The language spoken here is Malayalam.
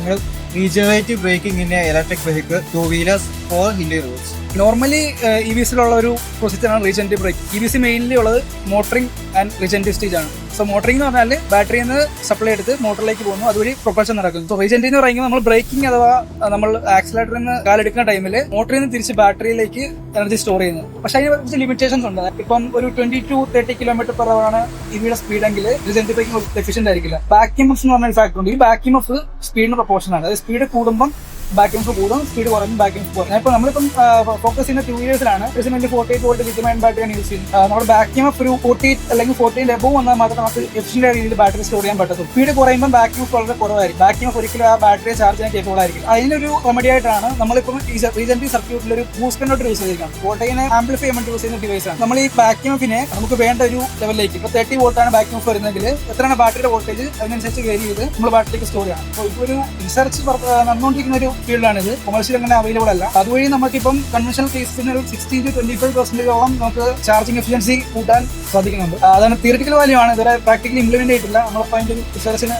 നിങ്ങൾ regenerative braking in electric vehicle 2 wheelers for hilly roads. Normally EVസിലുള്ള ഒരു പ്രൊസീജിയറാണ് റീജനറേറ്റീവ് ബ്രേക്ക്. EVസി മെയിൻലി ഉള്ളത് മോട്ടറിംഗ് ആൻഡ് റീജനറേറ്റീവ് സ്റ്റേജ് ആണ്. സോ മോട്ടറിംഗ് എന്ന് പറഞ്ഞാൽ ബാറ്ററിയിൽ നിന്ന് സപ്ലൈ എടുത്ത് മോട്ടറിലേക്ക് പോകുന്നു, അതുവഴി പ്രൊപ്പൽഷൻ നടക്കുന്നു. സോ റീജനറേറ്റീവ് എന്ന് പറയുമ്പോൾ നമ്മൾ ബ്രേക്കിംഗ് അഥവാ നമ്മൾ ആക്സിലേറ്ററിൽ നിന്ന് കാലെടുക്കുന്ന ടൈമിൽ മോട്ടറിൽ നിന്ന് തിരിച്ച് ബാറ്ററിയിലേക്ക് എനർജി സ്റ്റോർ ചെയ്യുന്നത്. പക്ഷേ അതിന് കുറച്ച് ലിമിറ്റേഷൻസ് ഉണ്ട്. ഇപ്പം ഒരു 20 to 30 km/h ആണ് EVയുടെ സ്പീഡെങ്കിൽ റീജനറേറ്റീവ് ബ്രേക്കിംഗ് എഫിഷ്യന്റ് ആയിരിക്കില്ല. ബാക്ക് EMF എന്ന് പറഞ്ഞ ഒരു ഫാക്ടർ ഉണ്ട്. ഈ ബാക്ക് EMF സ്പീഡിന് പ്രൊപ്പോർഷൻ ആണ്. അതായത് സ്പീഡ് കൂടുമ്പം ബാക്ക് EMF കൂടും, സ്പീഡ് കുറയുമ്പോൾ ബാക്ക് EMF കുറയും. ഇപ്പോൾ നമ്മളിപ്പം ഫോക്കസ് ചെയ്യുന്ന 2 വീലേഴ്സിലാണ് 48 volt ലിഥിയം അയൺ ബാറ്ററിയാണ് യൂസ് ചെയ്യുന്നത്. നമ്മുടെ ബാക്ക് EMF ഒരു 48 അല്ലെങ്കിൽ 40 എബോവ് വന്നാൽ മാത്രമേ നമുക്ക് എഫിഷ്യന്റ് രീതിയിൽ ബാറ്ററി സ്റ്റോർ ചെയ്യാൻ പറ്റത്തുള്ളൂ. സ്പീഡ് കുറയുമ്പോൾ ബാക്ക് EMF വളരെ കുറവായിരിക്കും. ബാക്ക് EMF ഒരിക്കലും ആ ബാറ്ററിയെ ചാർജ് ചെയ്യാൻ കേപ്പബിൾ ആയിരിക്കും. അതിനൊരു റെമഡി ആയിട്ടാണ് നമ്മളിപ്പം റീജനറേറ്റീവ് സർക്യൂട്ടിൽ ഒരു ബൂസ്റ്റ് കൺവെർട്ടർ യൂസ് ചെയ്തിരിക്കണം. വോൾട്ടേജിനെ ആംപ്ലിഫൈ ചെയ്യാൻ യൂസ് ചെയ്യുന്ന ഡിവൈസ് ആണ്. നമ്മൾ ഈ ബാക്ക് EMFനെ നമുക്ക് വേണ്ട ഒരു ലെവലിലേക്ക്, ഇപ്പോൾ 30 volt ആണ് ബാക്ക് EMF വരുന്നതെങ്കിൽ എത്രയാണ് ബാറ്ററിയുടെ വോൾട്ടേജ് അതിനനുസരിച്ച് വേരി ചെയ്ത് നമ്മൾ ബാറ്ററിക്ക് സ്റ്റോർ ചെയ്യണം. അപ്പോൾ ഇപ്പോൾ ഒരു റിസർച്ച് നടന്നുകൊണ്ടിരിക്കുന്ന ഒരു ഫീൽഡാണിത്. കൊമേഴ്ഷ്യൽ അങ്ങനെ അവൈലബിൾ അല്ല. അതുവഴി നമുക്കിപ്പം കൺവെൻഷണൽ കേസിന് ഒരു 16 to 25% നമുക്ക് ചാർജിങ് എഫിഷ്യൻസി കൂട്ടാൻ സാധിക്കുന്നുണ്ട്. അതാണ് തിയറിറ്റിക്കൽ വാല്യൂ ആണ്. ഇതുവരെ പ്രാക്ടിക്കലി ഇംപ്ലിമെന്റ് ചെയ്തിട്ടില്ല. നമ്മളപ്പോൾ അതിന്റെ റിസർച്ചിന്